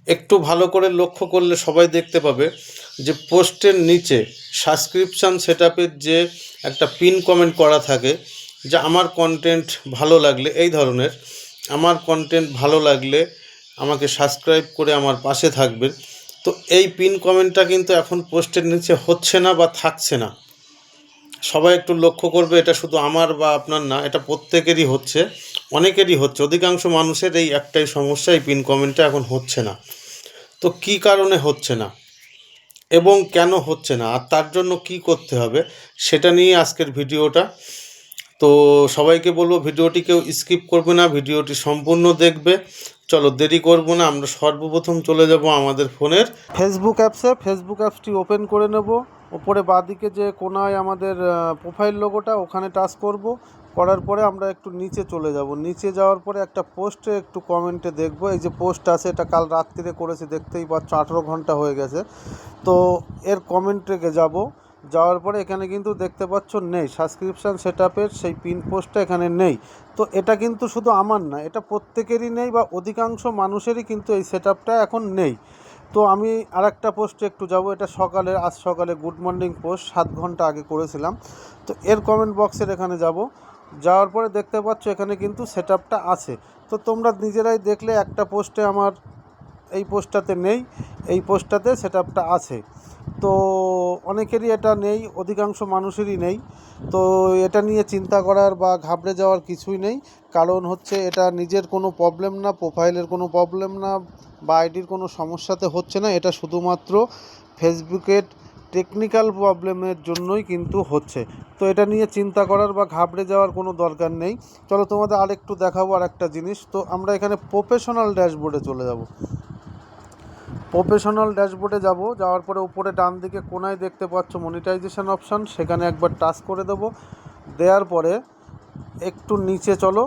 একটু ভালো করে লক্ষ্য করলে সবাই দেখতে পাবে যে পোস্টের নিচে সাবস্ক্রিপশান সেটআপের যে একটা পিন কমেন্ট করা থাকে, যে আমার কন্টেন্ট ভালো লাগলে, এই ধরনের আমার কন্টেন্ট ভালো লাগলে আমাকে সাবস্ক্রাইব করে আমার পাশে থাকবেন। তো এই পিন কমেন্টটা কিন্তু এখন পোস্টের নিচে হচ্ছে না বা থাকছে না। সবাই একটু লক্ষ্য করবে, এটা শুধু আমার বা আপনার না, এটা প্রত্যেকেরই হচ্ছে, অনেকেরই হচ্ছে। অধিকাংশ মানুষের এই একটাই সমস্যা, এই পিন কমেন্টটা এখন হচ্ছে না। তো কী কারণে হচ্ছে না এবং কেন হচ্ছে না, আর তার জন্য কি করতে হবে, সেটা নিয়ে আজকের ভিডিওটা। তো সবাইকে বলবো ভিডিওটি কেউ স্কিপ করবে না, ভিডিওটি সম্পূর্ণ দেখবে। চলো দেরি করব না, আমরা সর্বপ্রথম চলে যাব আমাদের ফোনের ফেসবুক অ্যাপসে। ফেসবুক অ্যাপসটি ওপেন করে নেব। ওপরে বাঁদিকে যে কোনায় আমাদের প্রোফাইল লোগোটা, ওখানে টাচ করব। করার পরে আমরা একটু নিচে চলে যাব। নিচে যাওয়ার পরে একটা পোস্টে একটু কমেন্টে দেখব। এই যে পোস্ট আছে, এটা কাল রাত্রিরে করেছি, দেখতেই পাচ্ছ 18 ঘন্টা হয়ে গেছে। তো এর কমেন্টে যাব। যাওয়ার পরে এখানে কিন্তু দেখতে পাচ্ছ নেই, সাবস্ক্রিপশান সেটআপের সেই পিন পোস্টটা এখানে নেই। তো এটা কিন্তু শুধু আমার না, এটা প্রত্যেকেরই নেই বা অধিকাংশ মানুষেরই কিন্তু এই সেটআপটা এখন নেই। তো আমি আরেকটা পোস্টে একটু যাব। এটা আজ সকালে গুড মর্নিং পোস্ট 7 ঘন্টা আগে করেছিলাম। তো এর কমেন্ট বক্সের এখানে যাব। যাওয়ার পরে দেখতে পাচ্ছ এখানে কিন্তু সেটআপটা আছে। তো তোমরা নিজেরাই দেখলে, একটা পোস্টে আমার এই পোস্টটাতে নেই, এই পোস্টটাতে সেটআপটা আছে। তো অনেকেরই এটা নেই, অধিকাংশ মানুষেরই নেই। তো এটা নিয়ে চিন্তা করার বা ঘাবড়ে যাওয়ার কিছুই নেই। কারণ হচ্ছে এটা নিজের কোনো প্রবলেম না, প্রোফাইলের কোনো প্রবলেম না, বা আইডির কোনো সমস্যাতে হচ্ছে না। এটা শুধুমাত্র ফেসবুকের টেকনিক্যাল প্রবলেমের জন্যই কিন্তু হচ্ছে। তো এটা নিয়ে চিন্তা করার বা ঘাবড়ে যাওয়ার কোনো দরকার নেই। চলো তোমাদের আরেকটু দেখাবো আরেকটা জিনিস। তো আমরা এখানে প্রফেশনাল ড্যাশবোর্ডে চলে যাব। প্রফেশনাল ড্যাশবোর্ডে যাব। যাওয়ার পরে উপরে ডান দিকে কোনায় দেখতে পাচ্ছ মনিটাইজেশন অপশান, সেখানে একবার টাচ করে দেবো। দেওয়ার পরে একটু নিচে চলো,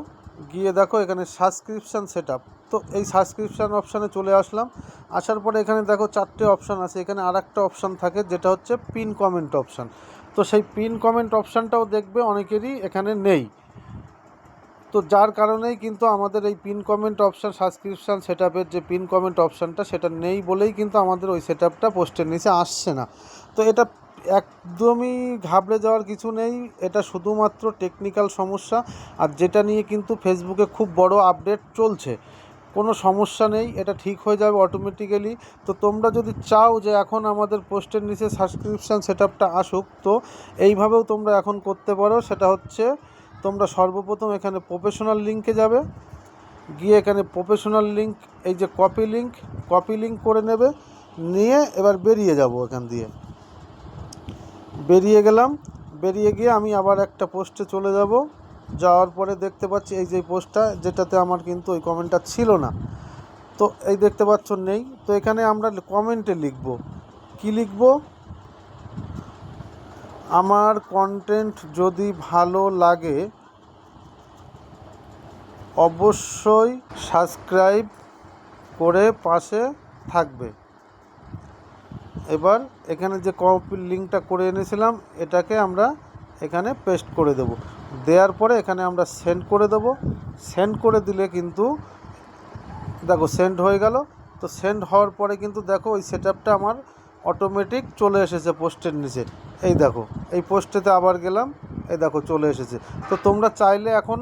গিয়ে দেখো এখানে সাবস্ক্রিপশান সেটআপ। তো এই সাবস্ক্রিপশান অপশানে চলে আসলাম। আসার পরে এখানে দেখো 4টে অপশান আছে। এখানে আরেকটা অপশান থাকে, যেটা হচ্ছে পিন কমেন্ট অপশান। তো সেই পিন কমেন্ট অপশানটাও দেখবে অনেকেরই এখানে নেই। তো যার কারণেই কিন্তু আমাদের এই পিন কমেন্ট অপশান, সাবস্ক্রিপশান সেটআপের যে পিন কমেন্ট অপশানটা, সেটা নেই বলেই কিন্তু আমাদের ওই সেটআপটা পোস্টের নিচে আসছে না। তো এটা একদমই ঘাবড়ে যাওয়ার কিছু নেই, এটা শুধুমাত্র টেকনিক্যাল সমস্যা। আর যেটা নিয়ে কিন্তু ফেসবুকে খুব বড় আপডেট চলছে। কোনো সমস্যা নেই, এটা ঠিক হয়ে যাবে অটোমেটিক্যালি। তো তোমরা যদি চাও যে এখন আমাদের পোস্টের নিচে সাবস্ক্রিপশান সেটআপটা আসুক, তো এইভাবেও তোমরা এখন করতে পারো। সেটা হচ্ছে, তোমরা সর্বপ্রথম এখানে প্রফেশনাল লিঙ্কে যাবে। গিয়ে এখানে প্রফেশনাল লিঙ্ক, এই যে কপি লিঙ্ক করে নেবে। নিয়ে এবার বেরিয়ে যাব। এখান দিয়ে বেরিয়ে গেলাম। বেরিয়ে গিয়ে আমি আবার একটা পোস্টে চলে যাব। যাওয়ার পরে দেখতে পাচ্ছি এই যে পোস্টটা, যেটাতে আমার কিন্তু ওই কমেন্টটা ছিল না। তো এই দেখতে পাচ্ছ নেই। তো এখানে আমরা কমেন্টে লিখব, কি লিখব, আমার কন্টেন্ট যদি ভালো লাগে অবশ্যই সাবস্ক্রাইব করে পাশে থাকবে। এবার এখানে যে কপি লিঙ্কটা করে এনেছিলাম, এটাকে আমরা এখানে পেস্ট করে দেব। দেওয়ার পরে এখানে আমরা সেন্ড করে দেব। সেন্ড করে দিলে কিন্তু দেখো সেন্ড হয়ে গেল। তো সেন্ড হওয়ার পরে কিন্তু দেখো ওই সেটআপটা আমার অটোমেটিক চলে এসেছে পোস্টের নিচে। এই দেখো, এই পোস্টেতে আবার গেলাম, এই দেখো চলে এসেছে। তো তোমরা চাইলে এখন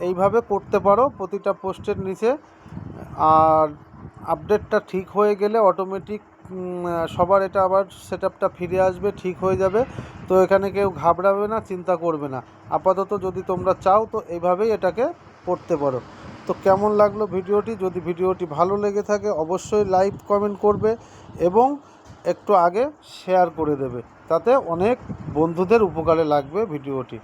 এইভাবে করতে পারো প্রতিটা পোস্টের নিচে। আর আপডেটটা ঠিক হয়ে গেলে অটোমেটিক সবার এটা আবার সেটআপটা ফিরে আসবে, ঠিক হয়ে যাবে। তো এখানে কেউ ঘাবড়াবে না, চিন্তা করবে না। আপাতত যদি তোমরা চাও তো এইভাবেই এটাকে করতে পারো। তো কেমন লাগলো ভিডিওটি? যদি ভিডিওটি ভালো লেগে থাকে অবশ্যই লাইক কমেন্ট করবে এবং একটু আগে শেয়ার করে দেবে, তাতে অনেক বন্ধুদের উপকারে লাগবে ভিডিওটি।